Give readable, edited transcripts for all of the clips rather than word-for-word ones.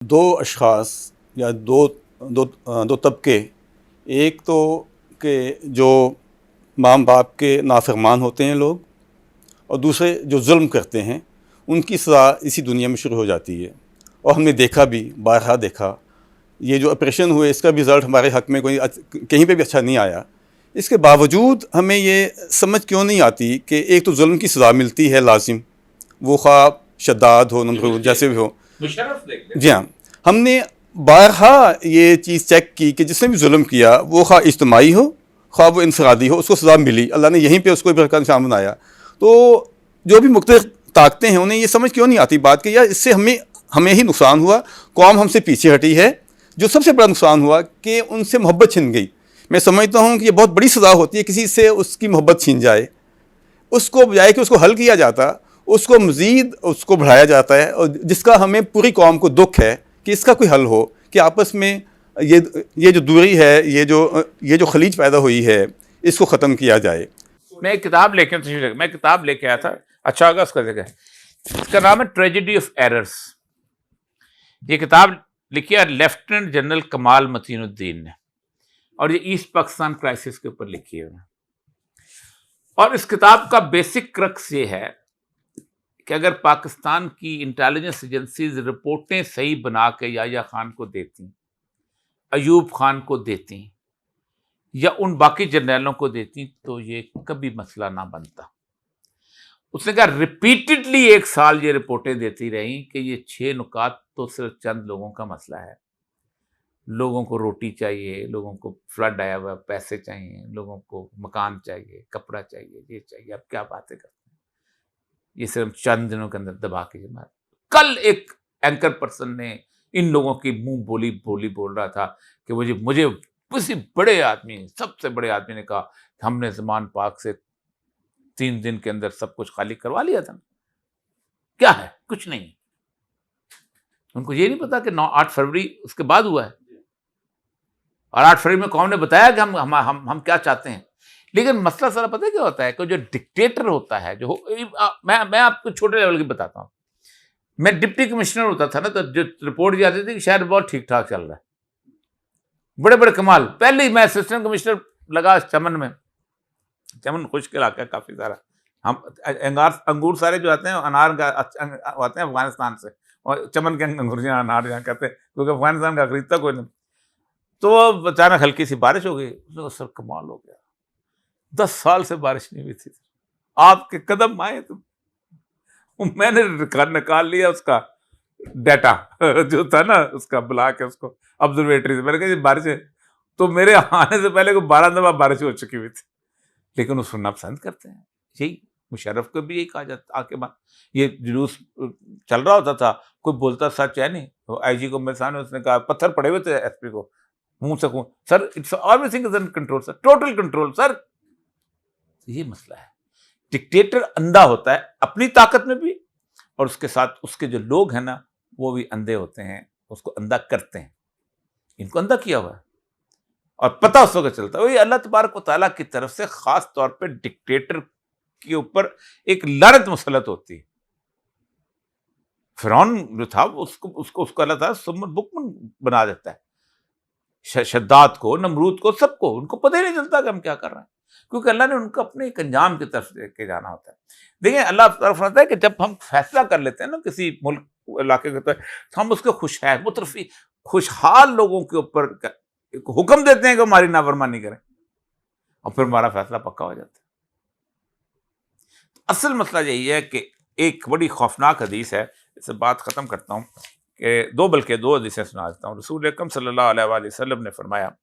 दो अशख़ास या दो दो दो तबके, एक तो के जो माँ बाप के नाफरमान होते हैं लोग, और दूसरे जो जुल्म करते हैं, उनकी सज़ा इसी दुनिया में शुरू हो जाती है। और हमने देखा भी, बारहा देखा, ये जो ऑपरेशन हुए इसका भी रिज़ल्ट हमारे हक़ में कोई कहीं पे भी अच्छा नहीं आया। इसके बावजूद हमें ये समझ क्यों नहीं आती कि एक तो जुल्म की सज़ा मिलती है लाजिम, वो ख़्वाह शद्दाद हो, नमरूद जैसे भी हो। जी हाँ, हमने बारहा ये चीज़ चेक की कि जिसने भी जुल्म किया वो ख़्वाह इज्तिमाई हो, ख़्वाह वो इनफरादी हो, उसको सज़ा मिली। अल्लाह ने यहीं पे उसको इब्रत का निशान बनाया। तो जो भी मुख्तलिफ़ ताकतें हैं उन्हें ये समझ क्यों नहीं आती बात कि यार इससे हमें ही नुकसान हुआ, कौम हमसे पीछे हटी है। जो सबसे बड़ा नुकसान हुआ कि उनसे मोहब्बत छिन गई। मैं समझता हूँ कि ये बहुत बड़ी सज़ा होती है किसी से उसकी मोहब्बत छीन जाए। उसको बजाय कि उसको हल किया जाता, उसको मज़ीद उसको बढ़ाया जाता है, और जिसका हमें पूरी कौम को दुख है कि इसका कोई हल हो, कि आपस में ये जो दूरी है, ये जो खलीज पैदा हुई है, इसको ख़त्म किया जाए। मैं एक किताब लेके आया था, अच्छा होगा उसका जगह। इसका नाम है ट्रेजेडी ऑफ एरर्स। ये किताब लिखी है लेफ्टिनेंट जनरल कमाल मतीनुद्दीन ने, और ये ईस्ट पाकिस्तान क्राइसिस के ऊपर लिखी है। और इस किताब का बेसिक क्रक्स ये है कि अगर पाकिस्तान की इंटेलिजेंस एजेंसीज रिपोर्टें सही बना के याह्या खान को देती, अयूब खान को देती, या उन बाकी जर्नैलों को देती, तो ये कभी मसला ना बनता। उसने कहा रिपीटेडली 1 साल ये रिपोर्टें देती रही कि ये 6 नुकात तो सिर्फ चंद लोगों का मसला है। लोगों को रोटी चाहिए, लोगों को फ्लड आया हुआ पैसे चाहिए, लोगों को मकान चाहिए, कपड़ा चाहिए, ये चाहिए। अब क्या बातें करते हैं, ये सिर्फ चंद दिनों के अंदर दबा के जमा। कल एक एंकर पर्सन ने इन लोगों की मुंह बोली बोल रहा था कि मुझे किसी बड़े आदमी, सबसे बड़े आदमी ने कहा हमने ज़मान पाक से 3 दिन के अंदर सब कुछ खाली करवा लिया था। क्या है? कुछ नहीं। उनको ये नहीं पता कि 8 फरवरी उसके बाद हुआ है, और 8 फरवरी में कौन ने बताया कि हम क्या चाहते हैं। लेकिन मसला सारा पता है क्या होता है कि जो डिक्टेटर होता है, मैं आपको छोटे लेवल की बताता हूँ। मैं डिप्टी कमिश्नर होता था ना, तो जो रिपोर्ट आती थी कि शहर बहुत ठीक ठाक चल रहा है, बड़े बड़े कमाल। पहले ही मैं असिस्टेंट कमिश्नर लगा चमन में। चमन खुश्क इलाका है काफी सारा। हम अंगूर सारे जो आते हैं अनार आते हैं अफगानिस्तान से, और चमन के अंगूर जहाँ अनार जहाँ कहते हैं, क्योंकि अफगानिस्तान का खरीदता कोई नहीं। तो अचानक हल्की सी बारिश हो गई। उसने कहा सर कमाल हो गया, 10 साल से बारिश नहीं हुई थी, आपके कदम आए तो मैंने निकाल लिया उसका डाटा जो था ना, उसका बुला के उसको ऑब्जर्वेटरी से। मैंने कहा बारिश है, तो मेरे आने से पहले को 12 दफा बारिश हो चुकी हुई थी। लेकिन उसको नापसंद करते हैं। यही मुशर्रफ को भी यही कहा जाता आके बात। ये जुलूस चल रहा होता था, कोई बोलता सच है नहीं, तो आईजी को मेरे सामने उसने कहा, पत्थर पड़े हुए थे एसपी को, मुंह से खून, sir it's everything is under control sir, total control sir. ये मसला है। डिक्टेटर अंधा होता है अपनी ताकत में भी, और उसके साथ उसके जो लोग हैं ना, वो भी अंधे होते हैं, उसको अंधा करते हैं। इनको अंधा किया हुआ है, और पता उस वक्त चलता है। वही अल्लाह तबारक व तआला की तरफ से खास तौर पे डिक्टेटर के ऊपर एक लानत मुसल्लत होती है। फिरौन जो था उसको अल्लाह ताला सुम्मन बुक्मन बना देता है। शद्दाद को, नमरूद को, सबको, उनको पता ही नहीं चलता कि हम क्या कर रहे हैं, क्योंकि अल्लाह ने उनको अपने एक अंजाम की तरफ लेके जाना होता है। देखिए अल्लाह तरफ है कि जब हम फैसला कर लेते हैं ना किसी मुल्क इलाके के, तो हम उसके खुशहाल लोगों के ऊपर हुक्म देते हैं कि हमारी नाफरमानी करें, और फिर हमारा फैसला पक्का हो जाता है। असल मसला यही है कि एक बड़ी खौफनाक हदीस है, इससे बात खत्म करता हूँ कि बल्कि दो हदीसें सुना देता हूँ। रसूल अकरम सल्लल्लाहु अलैहि वसल्लम ने फरमाया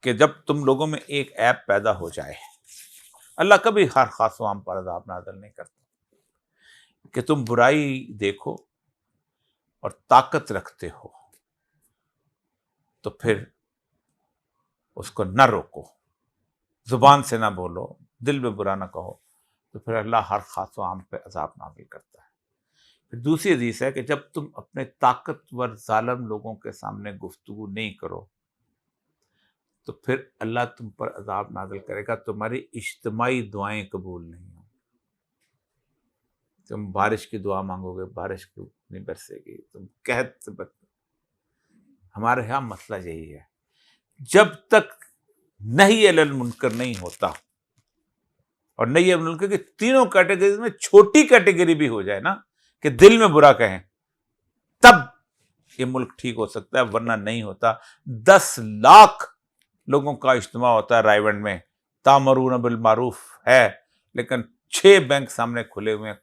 कि जब तुम लोगों में एक ऐप पैदा हो जाए, अल्लाह कभी हर खास आम पर अज़ाब नाज़िल नहीं करता, कि तुम बुराई देखो और ताकत रखते हो, तो फिर उसको न रोको, जुबान से ना बोलो, दिल में बुरा ना कहो, तो फिर अल्लाह हर खास आम पे अज़ाब नाज़िल करता है। फिर दूसरी हदीस है कि जब तुम अपने ताकतवर जालिम लोगों के सामने गुफ्तगू नहीं करो, तो फिर अल्लाह तुम पर अज़ाब नाज़िल करेगा, तुम्हारी इज्तिमाई दुआएं कबूल नहीं होंगी। तुम बारिश की दुआ मांगोगे, बारिश की नहीं बरसेगी, तुम कहत से बर। हमारे यहाँ मसला यही है, जब तक नहीं अनिल मुनकर नहीं होता और नहीं अनिल मुनकर की तीनों कैटेगरी में छोटी कैटेगरी भी हो जाए ना, कि दिल में बुरा कहें, तब ये मुल्क ठीक हो सकता है, वरना नहीं होता। 10 लाख लोगों का इज्तिमा होता है रायवंड में, तामरून बिल मारूफ है, लेकिन 6 बैंक सामने खुले हुए हैं,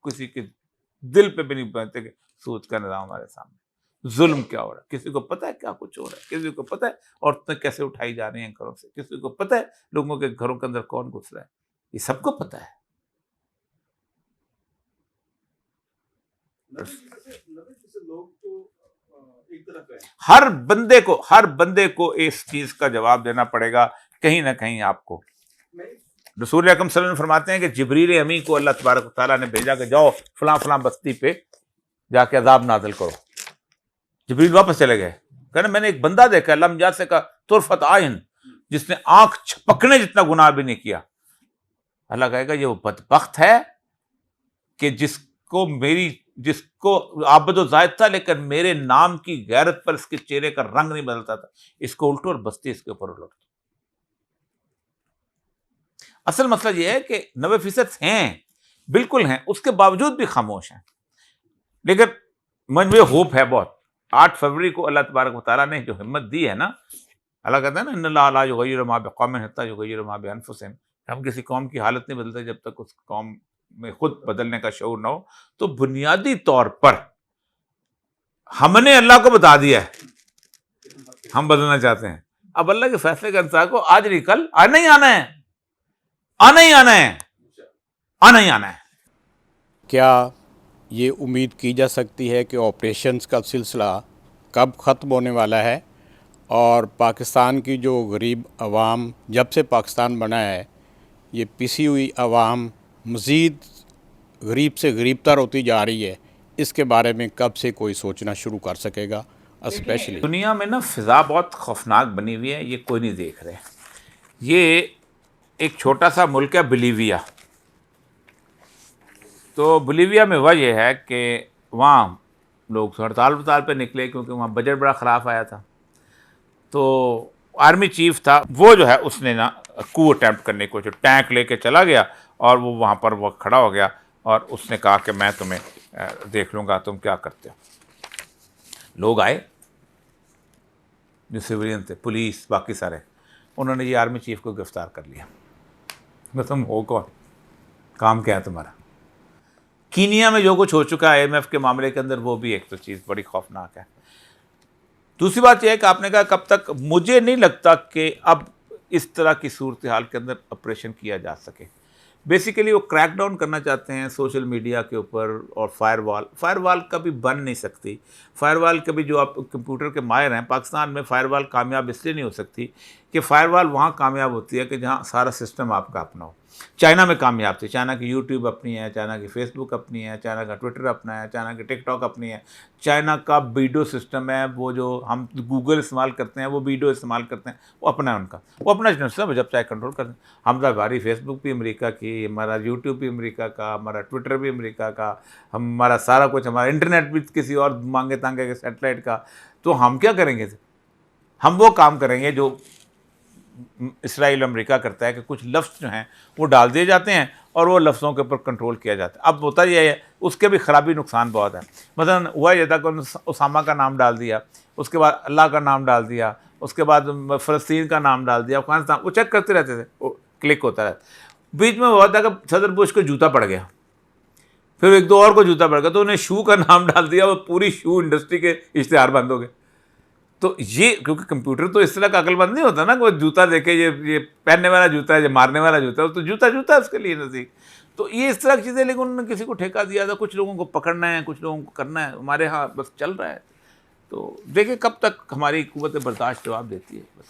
किसी के दिल पे भी नहीं पहुंचते कि सूद का निजाम हमारे सामने, जुल्म क्या हो रहा है, किसी को पता है क्या कुछ हो रहा है, किसी को पता है औरतें कैसे उठाई जा रही हैं घरों से, किसी को पता है लोगों के घरों के अंदर कौन घुस रहा है, ये सबको पता है। हर बंदे को इस चीज का जवाब देना पड़ेगा कहीं ना कहीं आपको। रसूल अकरम सल्लल्लाहु अलैहि वसल्लम फरमाते हैं कि जिब्रील अमी को अल्लाह तबारक व तआला ने भेजा कि जाओ फलां फलां बस्ती पे जाके अजाब नाजिल करो। जिब्रील वापस चले गए, कहना मैंने एक बंदा देखा लम से का तुरफत आयन, जिसने आंख छपकने जितना गुनाह भी नहीं किया। अल्लाह कहेगा ये वो बदबख्त है कि जिसको आबदो जायद था, लेकिन मेरे नाम की गैरत पर इसके चेहरे का रंग नहीं बदलता था, इसको उल्टो और बस्ती इसके ऊपर उलट। असल मसला यह है कि 90% हैं, बिल्कुल हैं, उसके बावजूद भी खामोश हैं। लेकिन मन में होप है बहुत। 8 फरवरी को अल्लाह तबारक व तआला ने जो हिम्मत दी है ना, अल्लाह कहता है ना इन्नल्लाह ला युगय्यिरु मा बिक़ौमिन हत्ता युगय्यिरु मा बिअनफुसिहिम, हम किसी कौम की हालत नहीं बदलते जब तक उस कौम में खुद बदलने का शऊर ना हो। तो बुनियादी तौर पर हमने अल्लाह को बता दिया है हम बदलना चाहते हैं, अब अल्लाह के फैसले के अनुसार को आज नहीं कल आना ही आना है, आना ही आना है, आना ही आना है। क्या ये उम्मीद की जा सकती है कि ऑपरेशंस का सिलसिला कब ख़त्म होने वाला है और पाकिस्तान की जो गरीब आवाम जब से पाकिस्तान बना है, ये पिसी हुई आवाम मज़ीद गरीब से गरीबतर होती जा रही है, इसके बारे में कब से कोई सोचना शुरू कर सकेगा? स्पेशली दुनिया में ना फ़िज़ा बहुत खौफनाक बनी हुई है, ये कोई नहीं देख रहे। ये एक छोटा सा मुल्क है बोलीविया। तो बोलीविया में वजह यह है कि वहाँ लोग हड़ताल पे निकले क्योंकि वहाँ बजट बड़ा ख़राब आया था। तो आर्मी चीफ था वो जो है उसने ना कू अटैम्प्ट करने को जो टैंक लेके चला गया और वो वहाँ पर वो खड़ा हो गया और उसने कहा कि मैं तुम्हें देख लूँगा तुम क्या करते हो। लोग आए जो सिविलियन थे, पुलिस, बाकी सारे, उन्होंने ये आर्मी चीफ को गिरफ्तार कर लिया। मैं तुम हो कौन, काम क्या है तुम्हारा। कीनिया में जो कुछ हो चुका है IMF के मामले के अंदर, वो भी एक तो चीज़ बड़ी खौफनाक है। दूसरी बात यह है कि आपने कहा कब तक, मुझे नहीं लगता कि अब इस तरह की सूरत हाल के अंदर ऑपरेशन किया जा सके। बेसिकली वो क्रैक डाउन करना चाहते हैं सोशल मीडिया के ऊपर, और फायरवॉल कभी बन नहीं सकती। फायरवॉल कभी, जो आप कंप्यूटर के माहिर हैं, पाकिस्तान में फायरवॉल कामयाब इसलिए नहीं हो सकती कि फायरवॉल वहाँ कामयाब होती है कि जहाँ सारा सिस्टम आपका अपना हो। चाइना में कामयाब थी, चाइना की यूट्यूब अपनी है, चाइना की फेसबुक अपनी है, चाइना का ट्विटर अपना है, चाइना की टिकटॉक अपनी है, चाइना का वीडियो सिस्टम है, वो जो हम गूगल इस्तेमाल करते हैं वो वीडियो इस्तेमाल करते हैं, वो अपना है उनका, वो अपना सिस्टम है, जब चाहे कंट्रोल करते हैं। हमारी फेसबुक भी अमेरिका की, हमारा यूट्यूब भी अमेरिका का, हमारा ट्विटर भी अमेरिका का, हमारा सारा कुछ, हमारा इंटरनेट भी किसी और मांगे तांगे के सैटेलाइट का। तो हम क्या करेंगे, हम वो काम करेंगे जो इसराइल अमेरिका करता है कि कुछ लफ्ज़ जो हैं वो डाल दिए जाते हैं और वो लफ्ज़ों के ऊपर कंट्रोल किया जाता है। अब होता यह है, उसके भी ख़राबी नुकसान बहुत है। मसलन हुआ यह था कि उसामा का नाम डाल दिया, उसके बाद अल्लाह का नाम डाल दिया, उसके बाद फ़लस्तीन का नाम डाल दिया, अफगानिस्तान, वो चेक करते रहते थे, वो क्लिक होता रहता। बीच में हुआ था कि सदर बुश को जूता पड़ गया, फिर एक दो और को जूता पड़ गया, तो उन्हें शू का नाम डाल दिया, वो पूरी शू इंडस्ट्री के इश्तिहार बंद हो गए। तो ये, क्योंकि कंप्यूटर तो इस तरह का अकलमंद नहीं होता ना, कोई जूता देखे ये पहनने वाला जूता है, ये मारने वाला जूता है, तो जूता है उसके लिए नज़दीक। तो ये इस तरह की चीज़ें, लेकिन उन्होंने किसी को ठेका दिया था, कुछ लोगों को पकड़ना है, कुछ लोगों को करना है। हमारे यहाँ बस चल रहा है। तो देखिए कब तक हमारी कुव्वत बर्दाश्त जवाब देती है। बस